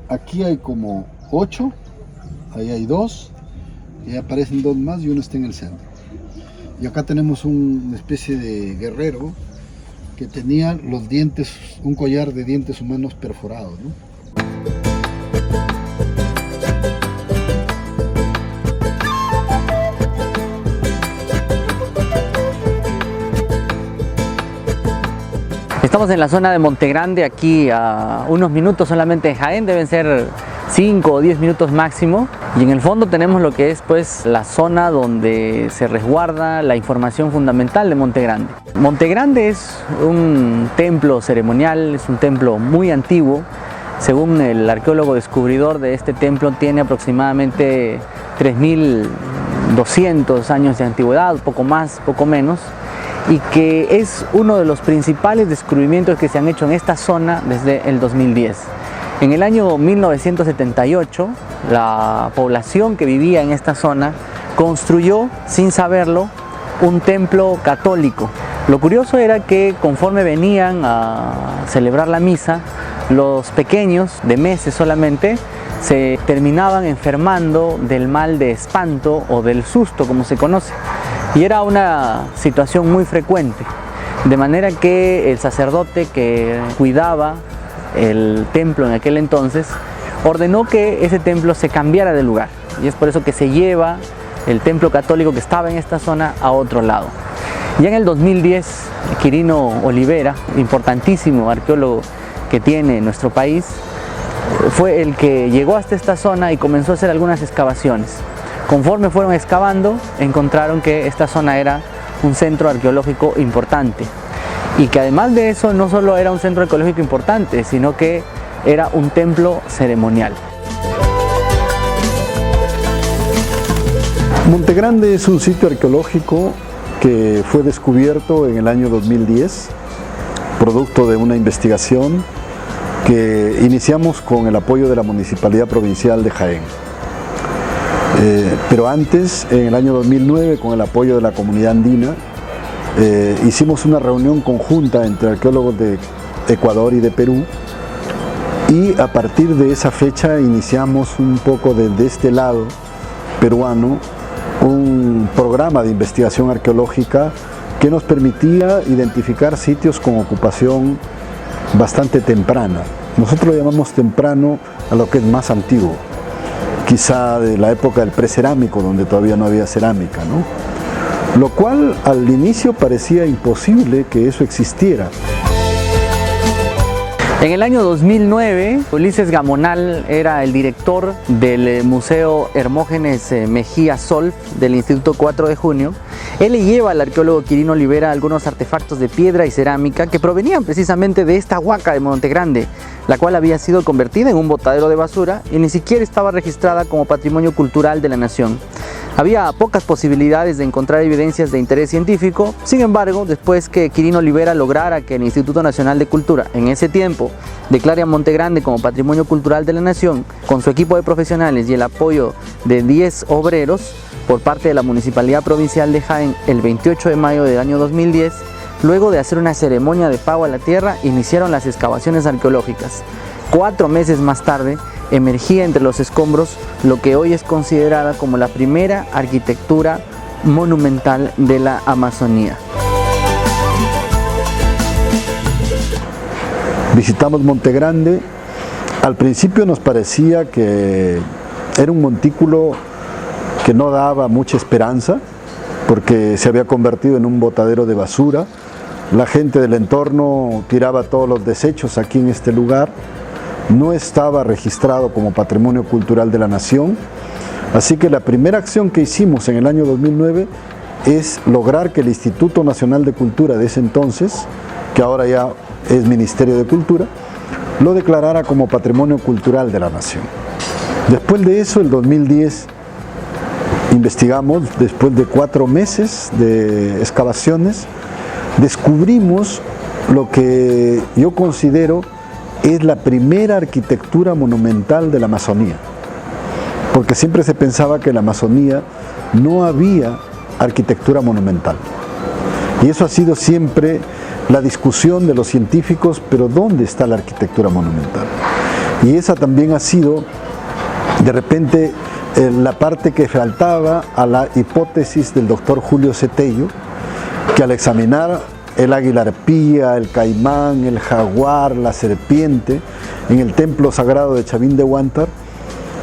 Aquí hay como 8, ahí hay 2, y ahí aparecen 2 más y uno está en el centro. Y acá tenemos una especie de guerrero que tenía los dientes, un collar de dientes humanos perforados, ¿no? Estamos en la zona de Monte Grande, aquí a unos minutos solamente de Jaén, deben ser 5 o 10 minutos máximo. Y en el fondo tenemos lo que es pues la zona donde se resguarda la información fundamental de Monte Grande. Monte Grande es un templo ceremonial, es un templo muy antiguo. Según el arqueólogo descubridor de este templo, tiene aproximadamente 3200 años de antigüedad, poco más, poco menos, y que es uno de los principales descubrimientos que se han hecho en esta zona desde el 2010. En el año 1978, la población que vivía en esta zona construyó, sin saberlo, un templo católico. Lo curioso era que conforme venían a celebrar la misa, los pequeños, de meses solamente, se terminaban enfermando del mal de espanto o del susto, como se conoce. Y era una situación muy frecuente, de manera que el sacerdote que cuidaba el templo en aquel entonces ordenó que ese templo se cambiara de lugar, y es por eso que se lleva el templo católico que estaba en esta zona a otro lado. Ya en el 2010, Quirino Olivera, importantísimo arqueólogo que tiene nuestro país, fue el que llegó hasta esta zona y comenzó a hacer algunas excavaciones. Conforme fueron excavando, encontraron que esta zona era un centro arqueológico importante, y que además de eso no solo era un centro arqueológico importante, sino que era un templo ceremonial. Monte Grande es un sitio arqueológico que fue descubierto en el año 2010, producto de una investigación que iniciamos con el apoyo de la Municipalidad Provincial de Jaén. Pero antes, en el año 2009, con el apoyo de la comunidad andina, hicimos una reunión conjunta entre arqueólogos de Ecuador y de Perú, y a partir de esa fecha iniciamos un poco desde este lado peruano un programa de investigación arqueológica que nos permitía identificar sitios con ocupación bastante temprana. Nosotros lo llamamos temprano a lo que es más antiguo, quizá de la época del precerámico, donde todavía no había cerámica, ¿no? Lo cual al inicio parecía imposible que eso existiera. En el año 2009, Ulises Gamonal era el director del Museo Hermógenes Mejía Solf del Instituto 4 de Junio. Él le lleva al arqueólogo Quirino Olivera algunos artefactos de piedra y cerámica que provenían precisamente de esta huaca de Monte Grande, la cual había sido convertida en un botadero de basura y ni siquiera estaba registrada como patrimonio cultural de la nación. Había pocas posibilidades de encontrar evidencias de interés científico. Sin embargo, después que Quirino Olivera lograra que el Instituto Nacional de Cultura, en ese tiempo, declare a Monte Grande como patrimonio cultural de la nación, con su equipo de profesionales y el apoyo de 10 obreros por parte de la Municipalidad Provincial de Jaén el 28 de mayo del año 2010, luego de hacer una ceremonia de pago a la tierra, iniciaron las excavaciones arqueológicas. 4 meses más tarde, emergía entre los escombros lo que hoy es considerada como la primera arquitectura monumental de la Amazonía. Visitamos Monte Grande. Al principio nos parecía que era un montículo que no daba mucha esperanza, porque se había convertido en un botadero de basura. La gente del entorno tiraba todos los desechos aquí en este lugar. No estaba registrado como patrimonio cultural de la nación, así que la primera acción que hicimos en el año 2009 es lograr que el Instituto Nacional de Cultura de ese entonces, que ahora ya es Ministerio de Cultura, lo declarara como patrimonio cultural de la nación. Después de eso, el 2010, investigamos, después de 4 meses de excavaciones, descubrimos lo que yo considero es la primera arquitectura monumental de la Amazonía, porque siempre se pensaba que en la Amazonía no había arquitectura monumental, y eso ha sido siempre la discusión de los científicos, pero ¿dónde está la arquitectura monumental? Y esa también ha sido, de repente, la parte que faltaba a la hipótesis del doctor Julio Cetello, que al examinar el águila arpía, el caimán, el jaguar, la serpiente, en el templo sagrado de Chavín de Huántar,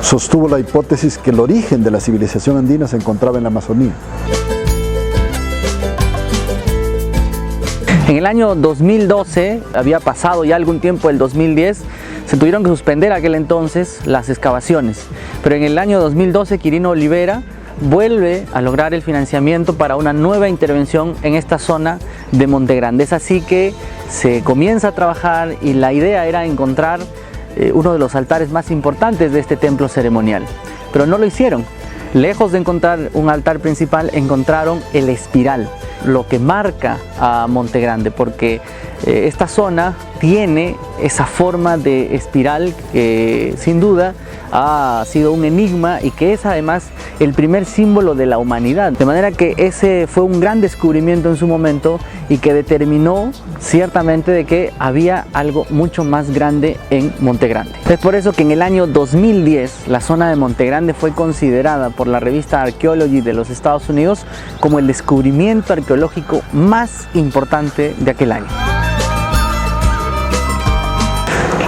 sostuvo la hipótesis que el origen de la civilización andina se encontraba en la Amazonía. En el año 2012, había pasado ya algún tiempo del 2010, se tuvieron que suspender aquel entonces las excavaciones, pero en el año 2012 Quirino Olivera vuelve a lograr el financiamiento para una nueva intervención en esta zona de Monte Grande. Es así que se comienza a trabajar y la idea era encontrar uno de los altares más importantes de este templo ceremonial, pero no lo hicieron. Lejos de encontrar un altar principal, encontraron el espiral, lo que marca a Monte Grande, porque esta zona tiene esa forma de espiral que sin duda ha sido un enigma y que es además el primer símbolo de la humanidad. De manera que ese fue un gran descubrimiento en su momento y que determinó ciertamente de que había algo mucho más grande en Monte Grande. Es por eso que en el año 2010 la zona de Monte Grande fue considerada por la revista Archaeology de los Estados Unidos como el descubrimiento arqueológico más importante de aquel año.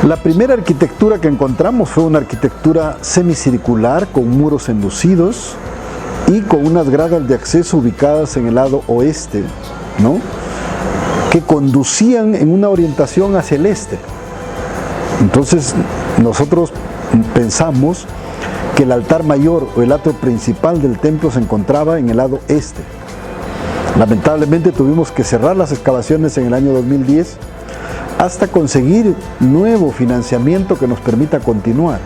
La primera arquitectura que encontramos fue una arquitectura semicircular con muros enlucidos y con unas gradas de acceso ubicadas en el lado oeste, ¿no?, que conducían en una orientación hacia el este. Entonces nosotros pensamos que el altar mayor o el atrio principal del templo se encontraba en el lado este. Lamentablemente tuvimos que cerrar las excavaciones en el año 2010 hasta conseguir nuevo financiamiento que nos permita continuar.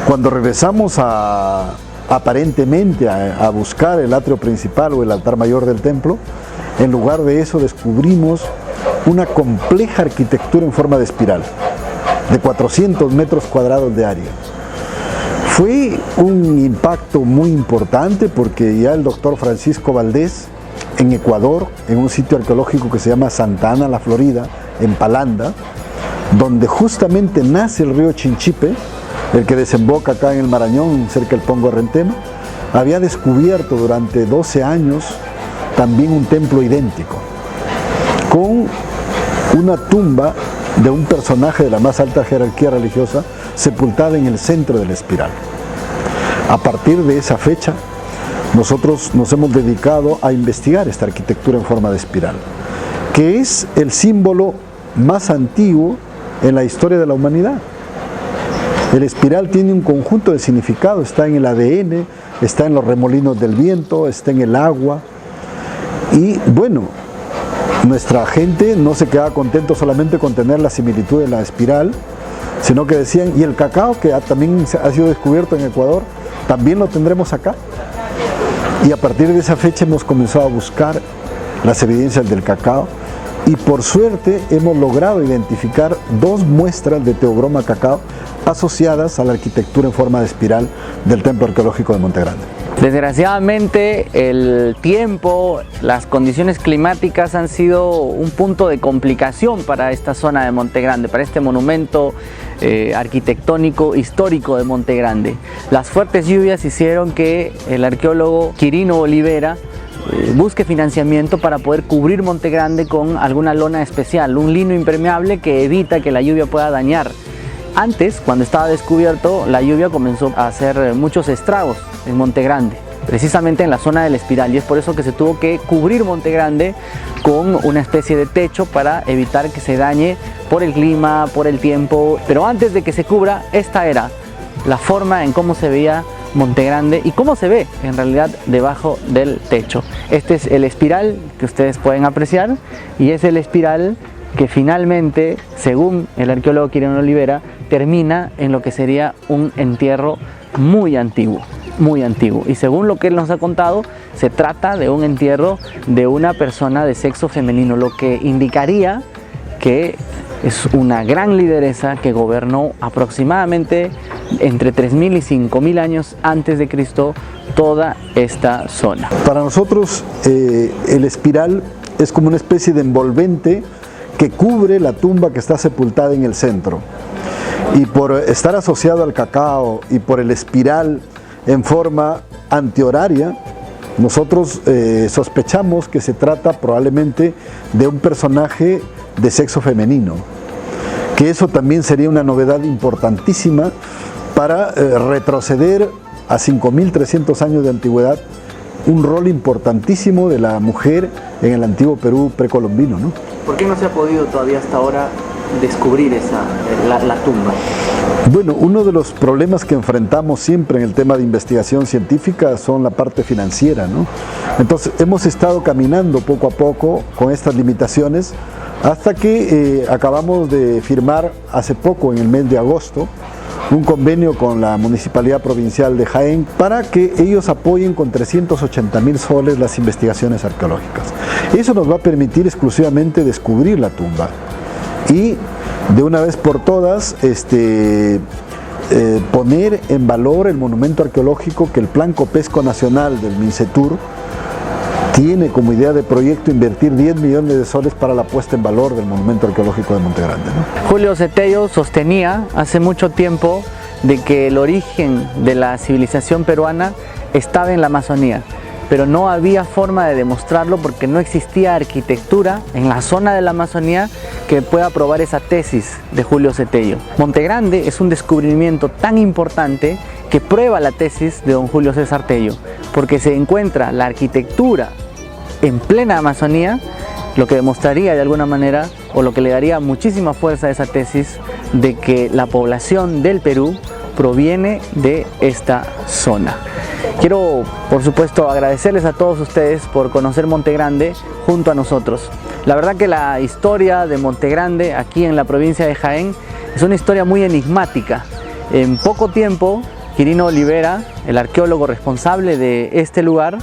Cuando regresamos aparentemente a buscar el atrio principal o el altar mayor del templo, en lugar de eso descubrimos una compleja arquitectura en forma de espiral, de 400 metros cuadrados de área. Fue un impacto muy importante porque ya el doctor Francisco Valdés, en Ecuador, en un sitio arqueológico que se llama Santa Ana, la Florida, en Palanda, donde justamente nace el río Chinchipe, el que desemboca acá en el Marañón, cerca del Pongo Rentema, había descubierto durante 12 años también un templo idéntico, con una tumba de un personaje de la más alta jerarquía religiosa sepultada en el centro de la espiral. A partir de esa fecha, nosotros nos hemos dedicado a investigar esta arquitectura en forma de espiral, que es el símbolo más antiguo en la historia de la humanidad. El espiral tiene un conjunto de significado, está en el ADN, está en los remolinos del viento, está en el agua. Y bueno, nuestra gente no se quedaba contento solamente con tener la similitud de la espiral, sino que decían, y el cacao, que también ha sido descubierto en Ecuador, también lo tendremos acá. Y a partir de esa fecha hemos comenzado a buscar las evidencias del cacao y por suerte hemos logrado identificar 2 muestras de teobroma cacao asociadas a la arquitectura en forma de espiral del templo arqueológico de Monte Grande. Desgraciadamente el tiempo, las condiciones climáticas han sido un punto de complicación para esta zona de Monte Grande, para este monumento arquitectónico histórico de Monte Grande. Las fuertes lluvias hicieron que el arqueólogo Quirino Olivera busque financiamiento para poder cubrir Monte Grande con alguna lona especial, un lino impermeable que evita que la lluvia pueda dañar. Antes, cuando estaba descubierto, la lluvia comenzó a hacer muchos estragos en Monte Grande, precisamente en la zona del espiral, y es por eso que se tuvo que cubrir Monte Grande con una especie de techo para evitar que se dañe por el clima, por el tiempo. Pero antes de que se cubra, esta era la forma en cómo se veía Monte Grande y cómo se ve en realidad debajo del techo. Este es el espiral que ustedes pueden apreciar y es el espiral que finalmente, según el arqueólogo Quirino Olivera, termina en lo que sería un entierro muy antiguo. Y según lo que él nos ha contado, se trata de un entierro de una persona de sexo femenino, lo que indicaría que es una gran lideresa que gobernó aproximadamente entre 3.000 y 5.000 años antes de Cristo toda esta zona. Para nosotros el espiral es como una especie de envolvente que cubre la tumba que está sepultada en el centro. y por estar asociado al cacao y por el espiral en forma antihoraria, nosotros sospechamos que se trata probablemente de un personaje de sexo femenino, que eso también sería una novedad importantísima para retroceder a 5.300 años de antigüedad, un rol importantísimo de la mujer en el antiguo Perú precolombino, ¿no? ¿Por qué no se ha podido todavía hasta ahora descubrir la tumba? Bueno, uno de los problemas que enfrentamos siempre en el tema de investigación científica son la parte financiera, ¿no? Entonces hemos estado caminando poco a poco con estas limitaciones hasta que acabamos de firmar hace poco, en el mes de agosto, un convenio con la Municipalidad Provincial de Jaén para que ellos apoyen con 380.000 soles las investigaciones arqueológicas. Eso nos va a permitir exclusivamente descubrir la tumba y de una vez por todas poner en valor el monumento arqueológico que el Plan Copesco Nacional del Mincetur tiene como idea de proyecto invertir 10 millones de soles para la puesta en valor del monumento arqueológico de Monte Grande, ¿no? Julio Cetello sostenía hace mucho tiempo de que el origen de la civilización peruana estaba en la Amazonía, pero no había forma de demostrarlo porque no existía arquitectura en la zona de la Amazonía que pueda probar esa tesis de Julio Cetello. Monte Grande es un descubrimiento tan importante que prueba la tesis de don Julio César Tello, porque se encuentra la arquitectura en plena Amazonía, lo que demostraría de alguna manera, o lo que le daría muchísima fuerza a esa tesis, de que la población del Perú proviene de esta zona. Quiero, por supuesto, agradecerles a todos ustedes por conocer Monte Grande junto a nosotros. La verdad que la historia de Monte Grande aquí en la provincia de Jaén es una historia muy enigmática. En poco tiempo, Quirino Olivera, el arqueólogo responsable de este lugar,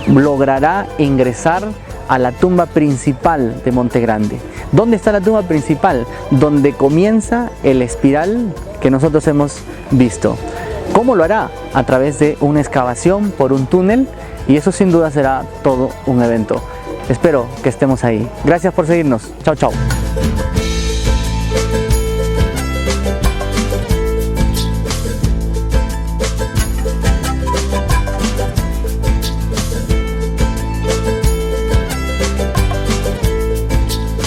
logrará ingresar a la tumba principal de Monte Grande. ¿Dónde está la tumba principal? Donde comienza el espiral que nosotros hemos visto. ¿Cómo lo hará? A través de una excavación por un túnel, y eso sin duda será todo un evento. Espero que estemos ahí. Gracias por seguirnos. Chao, chao.